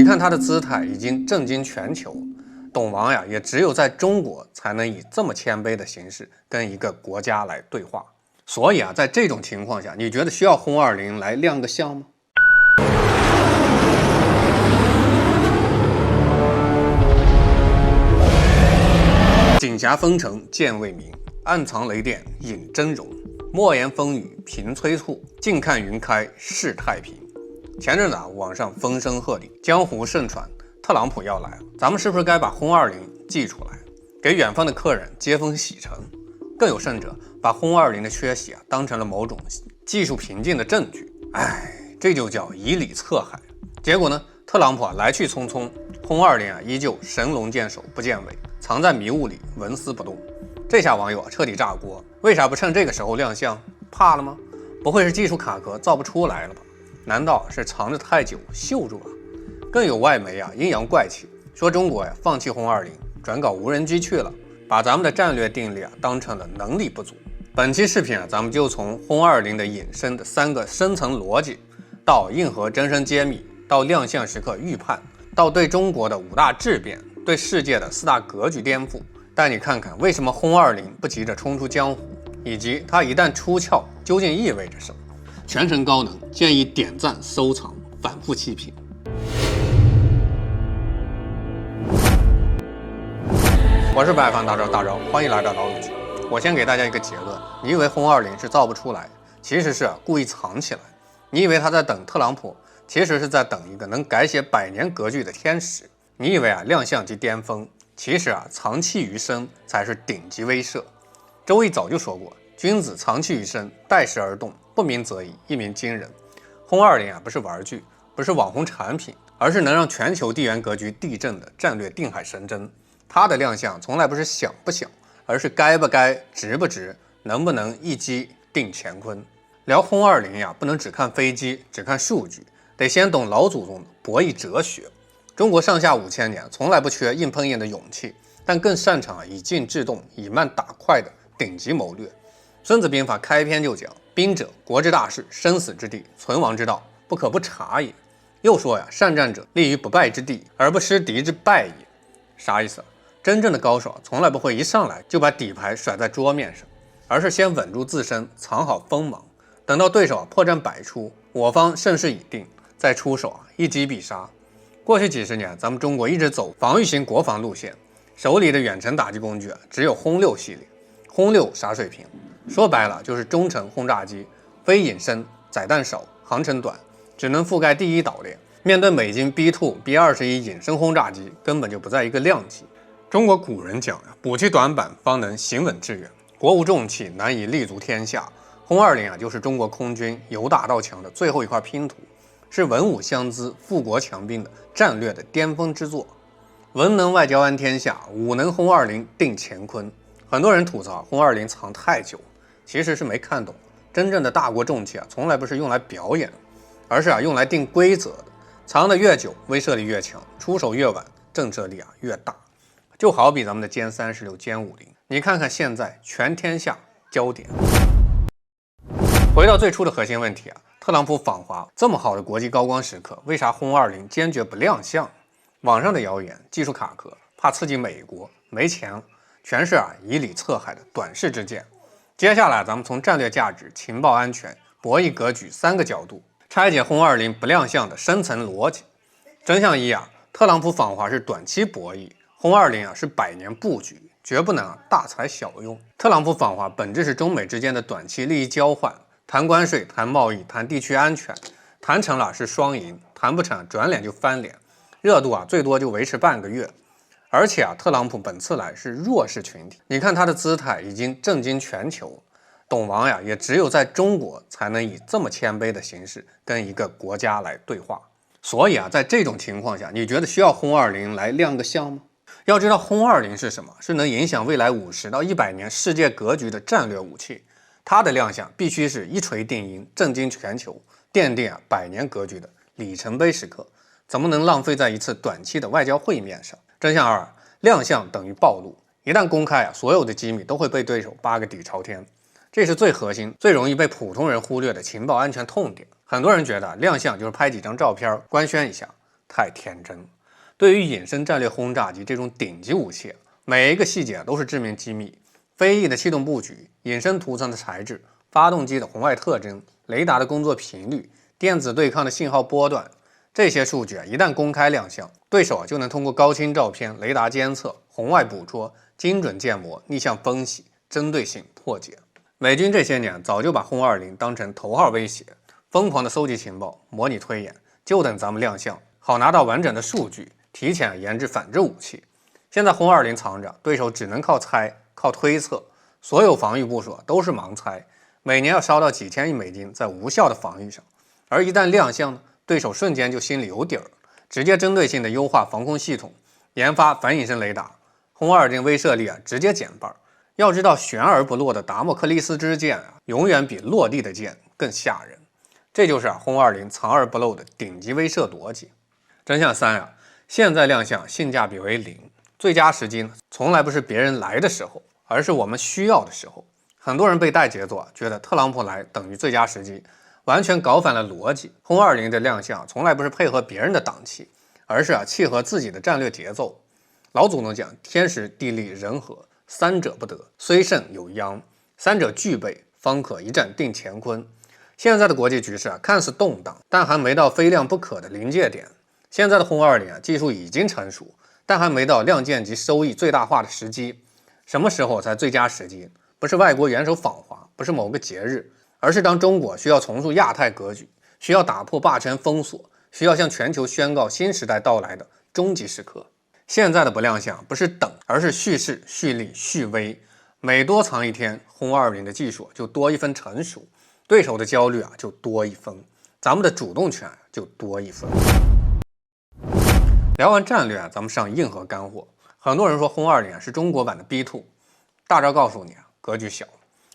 你看他的姿態已經震驚全球，董王呀，也只有在中國才能以這麼謙卑的形式跟一個國家來對話。所以啊，在這種情況下，你覺得需要轟20來亮個相嗎？錦霞風城見未明，暗藏雷電引崢嶸。莫言風雨頻催促，靜看雲開世太平。前陣子啊，網上風聲鶴唳，江湖盛傳特朗普要來了，咱們是不是該把轟20寄出來，給遠方的客人接風洗塵？更有甚者，把轟20的缺席啊當成了某種技術瓶頸的證據。哎，這就叫以禮策海。結果呢，特朗普啊來去匆匆，轟20啊依舊神龍見首不見尾，藏在迷霧裡紋絲不動。這下網友啊徹底炸鍋，為啥不趁這個時候亮相？怕了嗎？不會是技術卡殼造不出來了吧？難道是藏着太久锈住了？更有外媒啊阴陽怪氣，說中國呀放棄轟20，轉搞无人機去了，把咱們的戰略定力啊當成了能力不足。本期視頻啊，咱們就從轟20的引申的3個深層邏輯，到硬核真身揭秘，到亮相時刻預判，到對中國的5大質變，對世界的4大格局顛覆，帶你看看為什麼轟20不急着衝出江湖，以及它一旦出鞘究竟意味着什么。全程高能，建議點讚收藏，反復棄品。我是百方大招，歡迎来到老友記。我先給大家一個結論，你以為轟20是造不出來，其實是故意藏起來。你以為他在等特朗普，其實是在等一個能改寫100年格局的天使。你以為啊亮相即巔峰，其實啊藏氣於身才是頂級威懾。周易早就說過，君子藏氣於身，待時而動，不鳴則已，一鳴驚人。轟20啊不是玩具，不是網紅產品，而是能讓全球地緣格局地震的戰略定海神針。它的亮相從來不是想不想，而是該不該、值不值、能不能一擊定乾坤。聊轟20呀，不能只看飞機，只看數據，得先懂老祖宗的博弈哲學。中國上下5000年，從來不缺硬碰硬的勇气，但更擅長以静制动、以慢打快的頂級謀略。孫子兵法開篇就講：兵者，國之大事，生死之地，存亡之道，不可不察也。又說呀，善戰者立於不敗之地，而不失敵之敗也。啥意思啊？真正的高手從來不會一上來就把底牌甩在桌面上，而是先穩住自身，藏好鋒芒，等到對手破绽百出，我方勝勢已定，再出手一擊必殺。過去幾十年，咱們中國一直走防禦型國防路線，手裡的遠程打擊工具只有轟6系列。轟6啥水平？說白了就是中程轟炸機，非隐身，載彈少，航程短，只能覆蓋第一島鏈。面对美軍 B2、B21隐身轟炸機，根本就不在一个量級。中國古人講補其短板，方能行穩致遠。國無重器，難以立足天下。轟20就是中國空軍由大到強的最後一塊拼圖，是文武相資、富國強兵的戰略的巔峰之作。文能外交安天下，武能轟20定乾坤。很多人吐槽轟20藏太久，其實是沒看懂，真正的大國重器從來不是用來表演，而是用來定規則的。藏得越久，威懾力越強，出手越晚，震懾力越大。就好比咱們的殲36、殲50，你看看現在全天下焦點。回到最初的核心問題特朗普訪華這麼好的國際高光時刻，為啥轟20堅決不亮相？網上的謠言，技術卡殼，怕刺激美國，沒錢，全是以禮策海的短視之見。接下來咱們從戰略價值、情報安全、博弈格局3個角度拆解轟20不亮相的深層邏輯。真相一特朗普訪華是短期博弈。轟20是100年布局，絕不能大材小用。特朗普訪華本質是中美之間的短期利益交換，談關稅、談貿易、談地區安全，談成了是雙贏，談不成轉臉就翻臉，熱度最多就維持半個月。而且特朗普本次來是弱勢群體，你看他的姿態已經震驚全球，董王也只有在中國才能以這麼謙卑的形式跟一個國家來對話。所以在這種情況下，你覺得需要轟20來亮個相嗎？要知道轟20是什麼？是能影響未來50到100年世界格局的戰略武器。它的亮相必須是一錘定音，震驚全球，奠定100年格局的里程碑時刻。怎麼能浪費在一次短期的外交會面上？真相2：亮相等於暴露。一旦公開所有的機密都會被對手扒個底朝天。這是最核心、最容易被普通人忽略的情報安全痛點。很多人覺得亮相就是拍幾張照片官宣一下，太天真。對於隱身戰略轟炸機這種頂級武器，每一個細節都是致命機密。飛翼的氣動布局、隱身塗層的材質、發動機的紅外特徵、雷達的工作頻率、電子對抗的信號波段，這些數據一旦公開亮相，對手就能通過高清照片、雷達監測、紅外捕捉、精準建模、逆向分析、針對性破解。美軍這些年早就把轟20當成頭號威脅，瘋狂的搜集情報、模擬推演，就等咱們亮相，好拿到完整的數據，提前研制反制武器。現在轟20藏着，对手只能靠猜、靠推測，所有防御部署都是盲猜，每年要燒到几千億美金在無效的防御上。而一旦亮相呢，对手瞬間就心裡有底兒，直接針对性的優化防空系統，研发反隱身雷達，轟20威慑力直接減半。要知道，懸而不落的達摩克利斯之劍永遠比落地的劍更嚇人。這就是轟20藏而不露的頂級威懾邏輯。真相3現在亮相性價比為0，最佳時機呢，從來不是別人來的時候，而是我們需要的時候。很多人被帶節奏覺得特朗普來等於最佳時機，完全搞反了邏輯。轟20的亮相從來不是配合別人的檔期，而是契合自己的戰略節奏。老祖宗講天時地利人和，三者不得，雖勝有殃，三者具備，方可一戰定乾坤。現在的國際局勢看似動盪，但還沒到非亮不可的臨界點。現在的轟20技術已經成熟，但還沒到亮劍及收益最大化的時機。什麼時候才最佳時機？不是外国元首访華，不是某個節日，而是當中國需要重塑亞太格局，需要打破霸權封鎖，需要向全球宣告新時代到來的終極時刻。現在的不亮相不是等，而是蓄勢、蓄力、蓄威。每多藏一天，轟20的技術就多一分成熟，對手的焦慮就多一分，咱們的主動權就多一分。聊完戰略咱们上硬核乾貨。很多人說轟20是中國版的 B2， 大招告訴你格局小，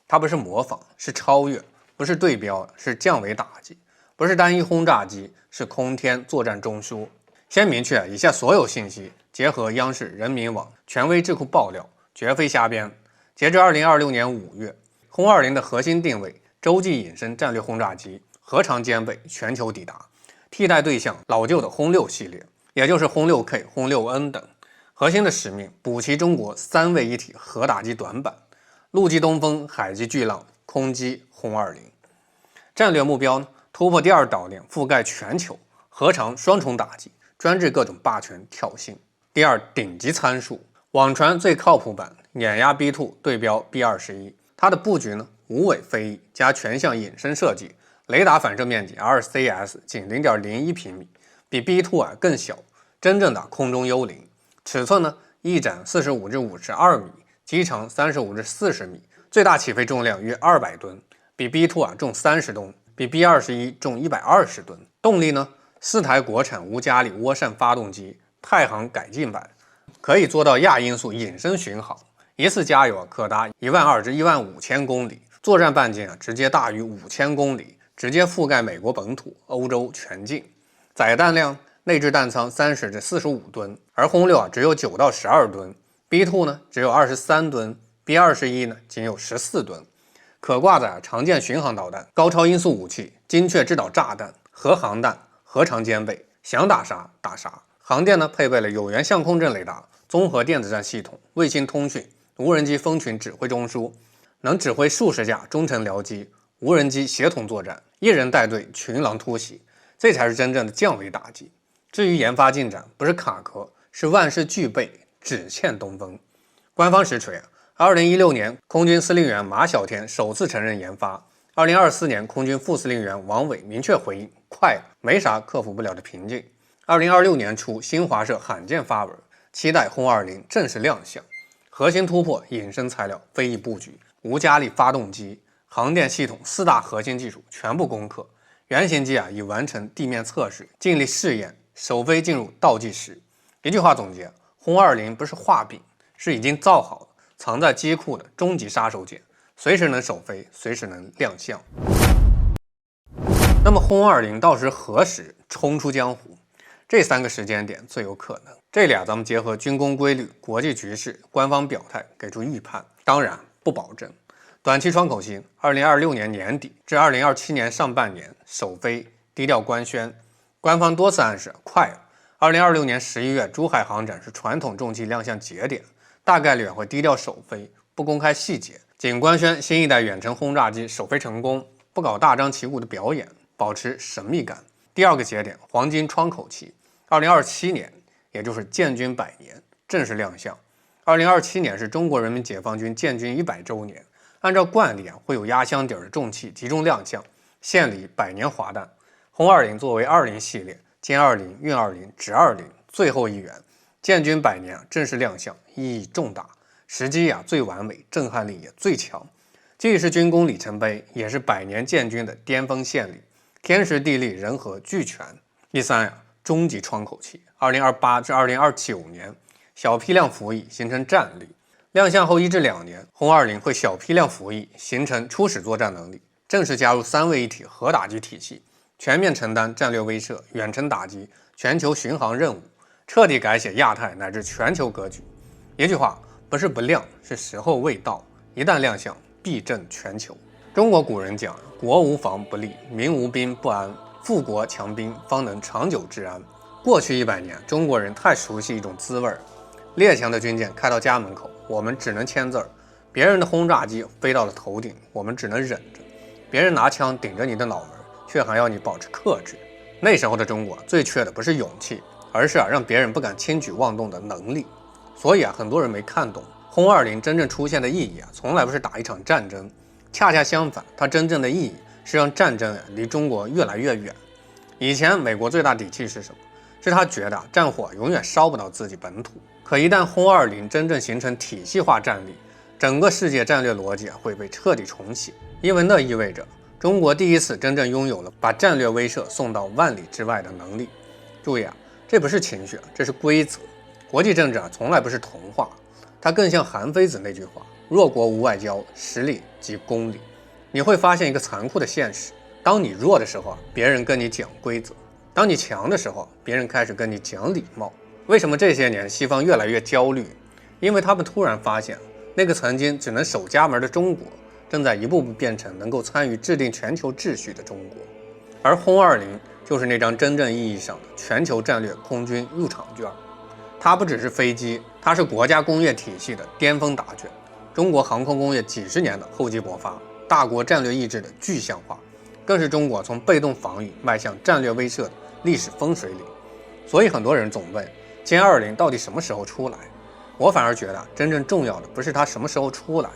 它不是模仿，是超越；不是對標，是降維打擊；不是单一轟炸機，是空天作戰中樞。先明確以下所有信息，結合央視、人民網權威智庫爆料，絕非瞎編。截至2026年5月，轟20的核心定位洲際隱身戰略轟炸機，核常兼備，全球抵達，替代對象老舊的轟6系列，也就是轟6K、轟6N 等。核心的使命補齊中國3位一體核打擊短板：陸基東風、海基巨浪、空基轟20。戰略目標呢？突破第2島鏈，覆蓋全球，核常雙重打擊，專治各種霸權挑釁。第2，頂級參數，網傳最靠譜版碾壓 B2 對標 B21， 它的布局呢，無尾飛翼加全向隱身設計，雷達反射面積 RCS 僅 0.01 平米，比 B2 更小，真正的空中幽靈。尺寸呢，翼展45至52米，機長35至40米，最大起飛重量約200噸，比 B2 重30噸，比 B21 重120噸。動力呢，4台國產無加力涡扇發動機，太行改進版，可以做到亞音速隱身巡航，一次加油可達12000至15000公里，作戰半徑直接大於5000公里，直接覆蓋美國本土、歐洲全境。載彈量，內置彈艙30至45噸，而轟6只有9到12噸 ，B2 呢只有23噸 ，B21 呢僅有14噸。可掛載常見巡航導彈、高超音速武器、精確制導炸彈、核航彈，核常兼備，想打啥打啥。航電呢配備了有源相控陣雷達、綜合電子戰系統、衛星通訊、無人機蜂群指揮中樞，能指揮數十架中程僚機、無人機協同作戰，一人帶隊群狼突襲，這才是真正的降維打擊。至於研發進展，不是卡殼，是萬事俱備，只欠東風。官方實錘，2016年空軍司令員馬曉天首次承認研發，2024年空軍副司令員王偉明確回應，快了，沒啥克服不了的瓶頸。2026年初，新華社罕見發文，期待轟20正式亮相。核心突破隱身材料、飛翼布局、無加力發動機、航電系統4大核心技術全部攻克。原型機已完成地面測試，盡力試驗。首飛進入倒計時，一句話總結：轟20不是畫餅，是已經造好了、藏在機庫的終極殺手鐧，隨時能首飛，隨時能亮相。那麼轟20到時何時衝出江湖？這3個時間點最有可能。這裡咱們結合軍工規律、國際局勢、官方表態給出預判，當然不保證。短期窗口期：2026年年底至2027年上半年首飛，低調官宣。官方多次暗示快了， 2026年11月，珠海航展是傳統重機亮相節點，大概率會低調首飛，不公開細節，僅官宣新一代遠程轟炸機首飛成功，不搞大張旗鼓的表演，保持神秘感。第二個節點，黃金窗口期，2027年，也就是建軍100年正式亮相。2027年是中國人民解放軍建軍100周年，按照慣例會有壓箱底的重器集中亮相，獻禮100年華彈。轟20作為20系列，殲20、運20、直20最後一員，建軍100年正式亮相，意義重大，時機最完美，震撼力也最強，既是軍功里程碑，也是100年建軍的巔峰獻禮，天時地利人和俱全。第三終極窗口期，2028至2029年，小批量服役形成戰力。亮相後1至2年，轟20會小批量服役，形成初始作戰能力，正式加入3位一體核打擊體系，全面承擔戰略威慑、遠程打擊、全球巡航任務，徹底改寫亞太乃至全球格局。一句話，不是不亮，是時候未到。一旦亮相，必震全球。中國古人講，國無防不立，民無兵不安，富國強兵方能長久治安。過去100年，中國人太熟悉一種滋味，列強的軍艦開到家門口，我們只能簽字兒；別人的轟炸機飛到了頭頂，我們只能忍着；別人拿槍頂着你的腦門，卻還要你保持克制。那時候的中國最缺的不是勇氣，而是讓別人不敢輕舉妄動的能力。所以很多人沒看懂轟20真正出現的意義從來不是打一場戰爭，恰恰相反，它真正的意義是讓戰爭離中國越來越遠。以前美國最大底氣是什麼？是他覺得戰火永遠燒不到自己本土。可一旦轟20真正形成體系化戰力，整個世界戰略邏輯會被徹底重寫，因為那意味着中國第一次真正擁有了把戰略威慑送到萬里之外的能力。注意這不是情緒，這是規則。國際政治從來不是童話，它更像韓非子那句話：弱國無外交，實力即公理。你會發現一個殘酷的現實，當你弱的時候別人跟你講規則；當你強的時候，別人開始跟你講禮貌。為什麼這些年西方越來越焦慮？因為他們突然發現，那個曾經只能守家門的中国，正在一步步變成能夠參與制定全球秩序的中国。而轟20就是那張真正意義上的全球戰略空軍入場券。它不只是飛機，它是國家工業體系的巔峰答卷，中國航空工業幾十年的厚積薄發，大國戰略意志的具象化，更是中国從被動防禦邁向戰略威慑的歷史分水嶺。所以很多人總問，殲20到底什麼時候出來？我反而覺得真正重要的不是它什麼時候出來，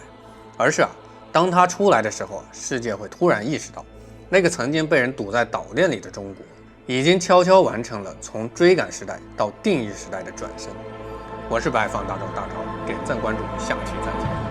而是當它出来的時候，世界会突然意識到，那个曾經被人堵在島鏈裡的中國，已經悄悄完成了從追趕時代到定義時代的轉身。我是白放大招大招，點讚關注，下期再見。